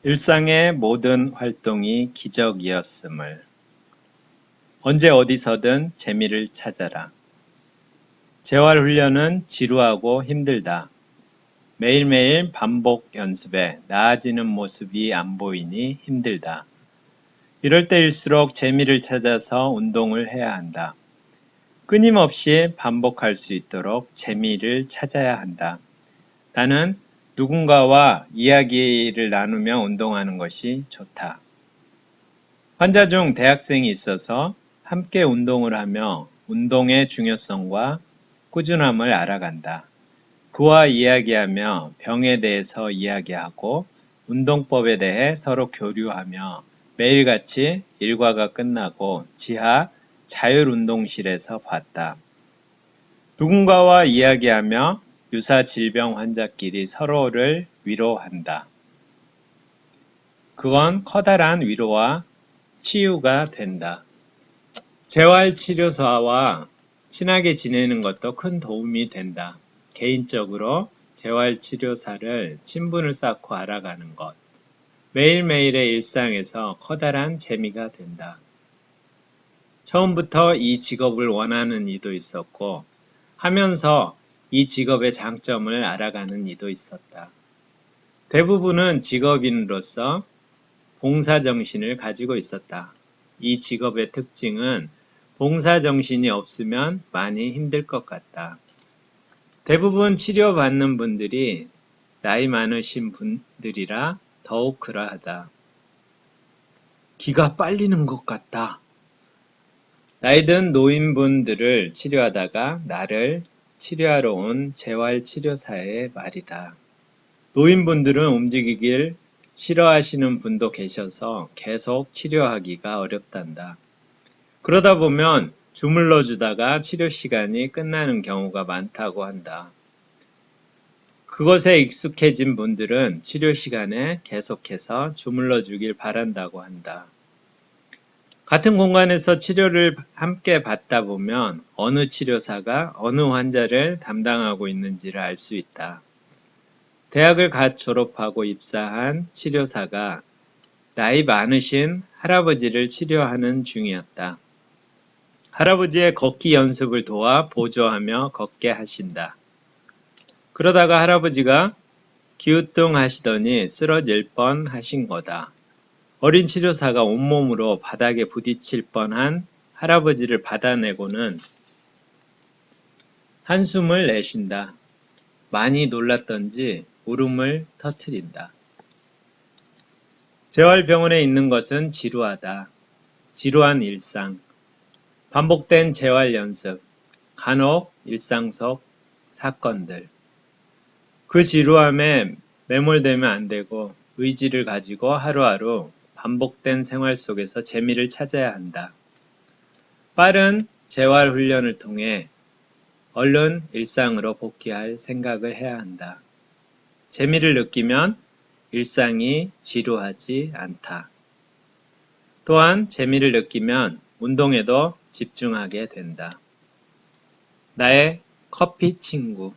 일상의 모든 활동이 기적이었음을. 언제 어디서든 재미를 찾아라. 재활훈련은 지루하고 힘들다. 매일매일 반복 연습에 나아지는 모습이 안 보이니 힘들다. 이럴 때일수록 재미를 찾아서 운동을 해야 한다. 끊임없이 반복할 수 있도록 재미를 찾아야 한다. 나는 누군가와 이야기를 나누며 운동하는 것이 좋다. 환자 중 대학생이 있어서 함께 운동을 하며 운동의 중요성과 꾸준함을 알아간다. 그와 이야기하며 병에 대해서 이야기하고 운동법에 대해 서로 교류하며 매일같이 일과가 끝나고 지하 자율운동실에서 봤다. 누군가와 이야기하며 유사 질병 환자끼리 서로를 위로한다. 그건 커다란 위로와 치유가 된다. 재활치료사와 친하게 지내는 것도 큰 도움이 된다. 개인적으로 재활치료사를 친분을 쌓고 알아가는 것. 매일매일의 일상에서 커다란 재미가 된다. 처음부터 이 직업을 원하는 이도 있었고, 하면서 이 직업의 장점을 알아가는 이도 있었다. 대부분은 직업인으로서 봉사정신을 가지고 있었다. 이 직업의 특징은 봉사정신이 없으면 많이 힘들 것 같다. 대부분 치료받는 분들이 나이 많으신 분들이라 더욱 그러하다. 기가 빨리는 것 같다. 나이든 노인분들을 치료하다가 나를 치료하러 온 재활치료사의 말이다. 노인분들은 움직이길 싫어하시는 분도 계셔서 계속 치료하기가 어렵단다. 그러다 보면 주물러 주다가 치료 시간이 끝나는 경우가 많다고 한다. 그것에 익숙해진 분들은 치료 시간에 계속해서 주물러 주길 바란다고 한다. 같은 공간에서 치료를 함께 받다 보면 어느 치료사가 어느 환자를 담당하고 있는지를 알 수 있다. 대학을 갓 졸업하고 입사한 치료사가 나이 많으신 할아버지를 치료하는 중이었다. 할아버지의 걷기 연습을 도와 보조하며 걷게 하신다. 그러다가 할아버지가 기우뚱하시더니 쓰러질 뻔 하신 거다. 어린 치료사가 온몸으로 바닥에 부딪힐 뻔한 할아버지를 받아내고는 한숨을 내쉰다. 많이 놀랐던지 울음을 터뜨린다. 재활병원에 있는 것은 지루하다. 지루한 일상, 반복된 재활 연습, 간혹 일상 속 사건들. 그 지루함에 매몰되면 안 되고 의지를 가지고 하루하루 반복된 생활 속에서 재미를 찾아야 한다. 빠른 재활 훈련을 통해 얼른 일상으로 복귀할 생각을 해야 한다. 재미를 느끼면 일상이 지루하지 않다. 또한 재미를 느끼면 운동에도 집중하게 된다. 나의 커피 친구.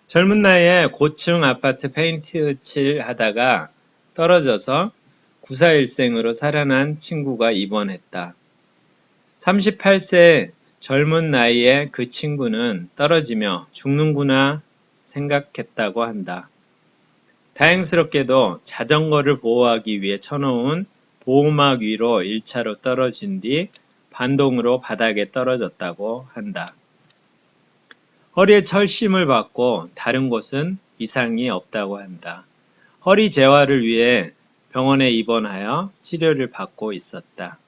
젊은 나이에 고층 아파트 페인트 칠 하다가 떨어져서 구사일생으로 살아난 친구가 입원했다. 38세 젊은 나이에 그 친구는 떨어지며 죽는구나 생각했다고 한다. 다행스럽게도 자전거를 보호하기 위해 쳐놓은 보호막 위로 1차로 떨어진 뒤 반동으로 바닥에 떨어졌다고 한다. 허리에 철심을 받고 다른 곳은 이상이 없다고 한다. 허리 재활을 위해 병원에 입원하여 치료를 받고 있었다.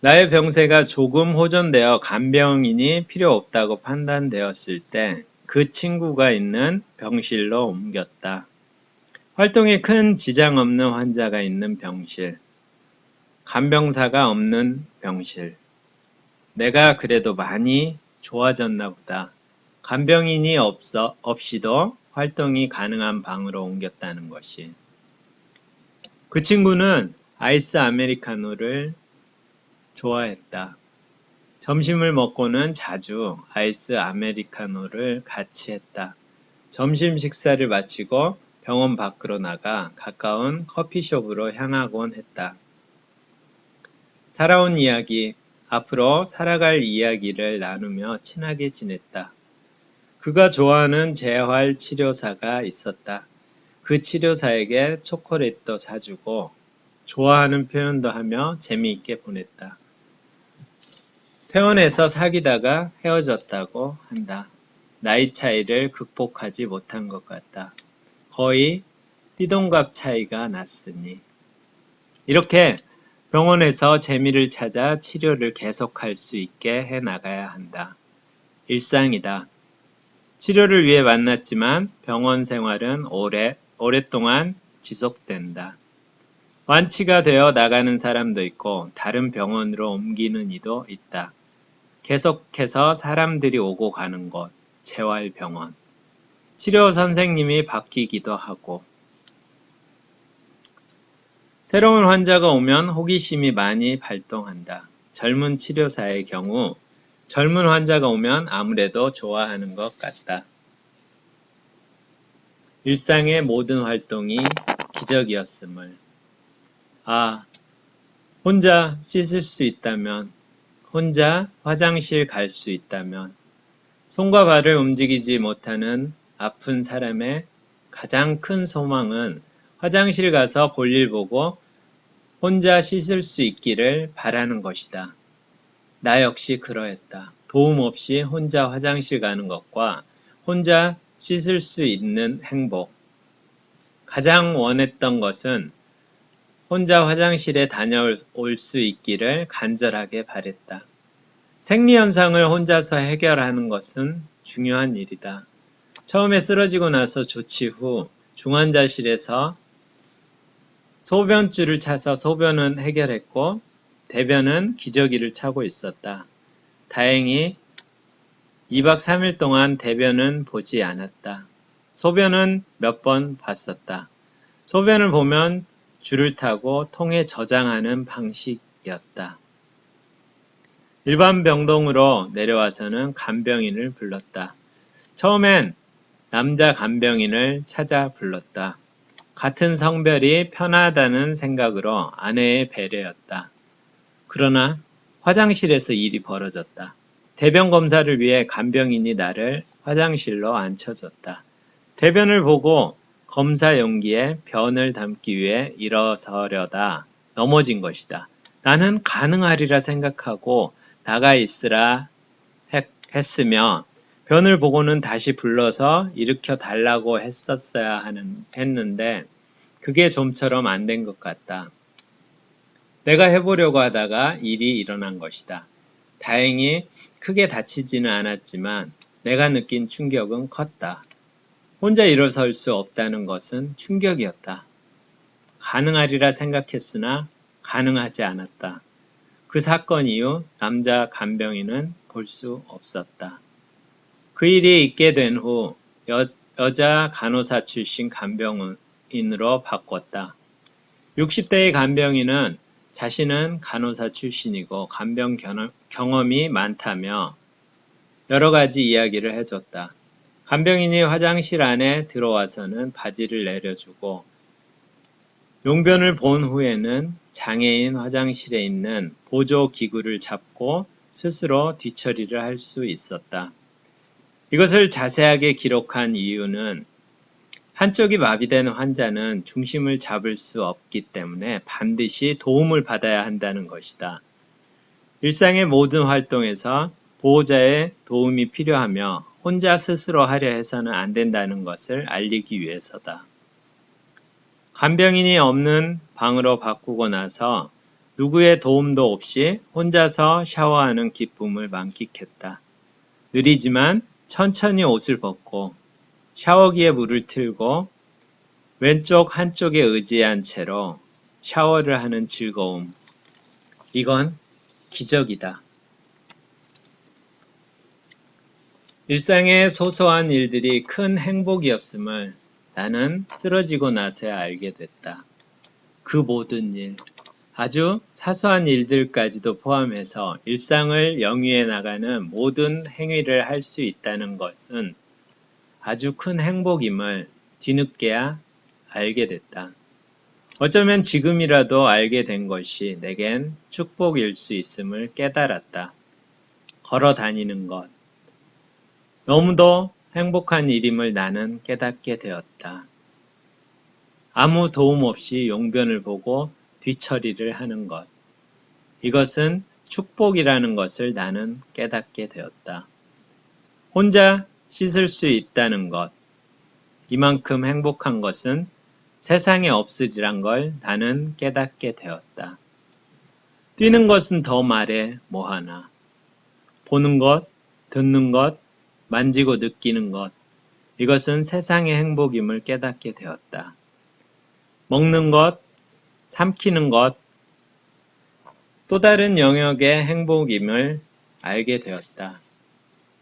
나의 병세가 조금 호전되어 간병인이 필요 없다고 판단되었을 때 그 친구가 있는 병실로 옮겼다. 활동에 큰 지장 없는 환자가 있는 병실, 간병사가 없는 병실. 내가 그래도 많이 좋아졌나 보다. 간병인이 없이도 활동이 가능한 방으로 옮겼다는 것이. 그 친구는 아이스 아메리카노를 좋아했다. 점심을 먹고는 자주 아이스 아메리카노를 같이 했다. 점심 식사를 마치고 병원 밖으로 나가 가까운 커피숍으로 향하곤 했다. 살아온 이야기, 앞으로 살아갈 이야기를 나누며 친하게 지냈다. 그가 좋아하는 재활 치료사가 있었다. 그 치료사에게 초콜릿도 사주고 좋아하는 표현도 하며 재미있게 보냈다. 퇴원해서 사귀다가 헤어졌다고 한다. 나이 차이를 극복하지 못한 것 같다. 거의 띠동갑 차이가 났으니. 이렇게 병원에서 재미를 찾아 치료를 계속할 수 있게 해나가야 한다. 일상이다. 치료를 위해 만났지만 병원 생활은 오랫동안 지속된다. 완치가 되어 나가는 사람도 있고 다른 병원으로 옮기는 이도 있다. 계속해서 사람들이 오고 가는 곳, 재활병원. 치료 선생님이 바뀌기도 하고. 새로운 환자가 오면 호기심이 많이 발동한다. 젊은 치료사의 경우 젊은 환자가 오면 아무래도 좋아하는 것 같다. 일상의 모든 활동이 기적이었음을. 혼자 씻을 수 있다면, 혼자 화장실 갈 수 있다면, 손과 발을 움직이지 못하는 아픈 사람의 가장 큰 소망은 화장실 가서 볼일 보고 혼자 씻을 수 있기를 바라는 것이다. 나 역시 그러했다. 도움 없이 혼자 화장실 가는 것과 혼자 씻을 수 있는 행복. 가장 원했던 것은 혼자 화장실에 다녀올 수 있기를 간절하게 바랬다. 생리현상을 혼자서 해결하는 것은 중요한 일이다. 처음에 쓰러지고 나서 조치 후 중환자실에서 소변줄을 차서 소변은 해결했고 대변은 기저귀를 차고 있었다. 다행히 2박 3일 동안 대변은 보지 않았다. 소변은 몇 번 봤었다. 소변을 보면 줄을 타고 통에 저장하는 방식이었다. 일반 병동으로 내려와서는 간병인을 불렀다. 처음엔 남자 간병인을 찾아 불렀다. 같은 성별이 편하다는 생각으로 아내의 배려였다. 그러나 화장실에서 일이 벌어졌다. 대변 검사를 위해 간병인이 나를 화장실로 앉혀줬다. 대변을 보고 검사 용기에 변을 담기 위해 일어서려다 넘어진 것이다. 나는 가능하리라 생각하고 나가 있으라 했으며 변을 보고는 다시 불러서 일으켜 달라고 했는데 그게 좀처럼 안 된 것 같다. 내가 해보려고 하다가 일이 일어난 것이다. 다행히 크게 다치지는 않았지만 내가 느낀 충격은 컸다. 혼자 일어설 수 없다는 것은 충격이었다. 가능하리라 생각했으나 가능하지 않았다. 그 사건 이후 남자 간병인은 볼 수 없었다. 그 일이 있게 된 후 여자 간호사 출신 간병인으로 바꿨다. 60대의 간병인은 자신은 간호사 출신이고 간병 경험이 많다며 여러 가지 이야기를 해줬다. 간병인이 화장실 안에 들어와서는 바지를 내려주고 용변을 본 후에는 장애인 화장실에 있는 보조 기구를 잡고 스스로 뒤처리를 할 수 있었다. 이것을 자세하게 기록한 이유는 한쪽이 마비된 환자는 중심을 잡을 수 없기 때문에 반드시 도움을 받아야 한다는 것이다. 일상의 모든 활동에서 보호자의 도움이 필요하며 혼자 스스로 하려 해서는 안 된다는 것을 알리기 위해서다. 간병인이 없는 방으로 바꾸고 나서 누구의 도움도 없이 혼자서 샤워하는 기쁨을 만끽했다. 느리지만 천천히 옷을 벗고 샤워기에 물을 틀고 왼쪽 한쪽에 의지한 채로 샤워를 하는 즐거움. 이건 기적이다. 일상의 소소한 일들이 큰 행복이었음을 나는 쓰러지고 나서야 알게 됐다. 그 모든 일, 아주 사소한 일들까지도 포함해서 일상을 영위해 나가는 모든 행위를 할 수 있다는 것은 아주 큰 행복임을 뒤늦게야 알게 됐다. 어쩌면 지금이라도 알게 된 것이 내겐 축복일 수 있음을 깨달았다. 걸어 다니는 것. 너무도 행복한 일임을 나는 깨닫게 되었다. 아무 도움 없이 용변을 보고 뒤처리를 하는 것. 이것은 축복이라는 것을 나는 깨닫게 되었다. 혼자 씻을 수 있다는 것. 이만큼 행복한 것은 세상에 없으리란 걸 나는 깨닫게 되었다. 뛰는 것은 더 말해 뭐하나. 보는 것, 듣는 것, 만지고 느끼는 것. 이것은 세상의 행복임을 깨닫게 되었다. 먹는 것, 삼키는 것, 또 다른 영역의 행복임을 알게 되었다.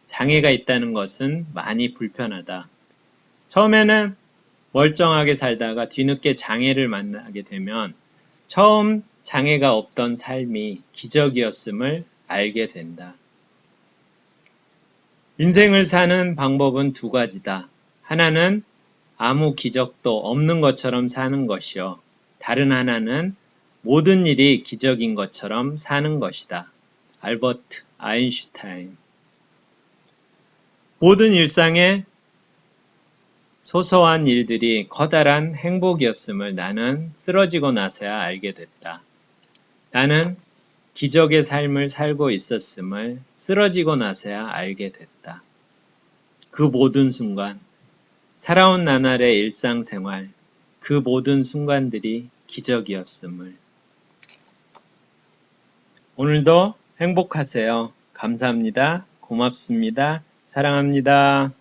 장애가 있다는 것은 많이 불편하다. 처음에는 멀쩡하게 살다가 뒤늦게 장애를 만나게 되면 처음 장애가 없던 삶이 기적이었음을 알게 된다. 인생을 사는 방법은 두 가지다. 하나는 아무 기적도 없는 것처럼 사는 것이요. 다른 하나는 모든 일이 기적인 것처럼 사는 것이다. 알버트 아인슈타인. 모든 일상의 소소한 일들이 커다란 행복이었음을 나는 쓰러지고 나서야 알게 됐다. 나는 기적의 삶을 살고 있었음을 쓰러지고 나서야 알게 됐다. 그 모든 순간, 살아온 나날의 일상생활, 그 모든 순간들이 기적이었음을. 오늘도 행복하세요. 감사합니다. 고맙습니다. 사랑합니다.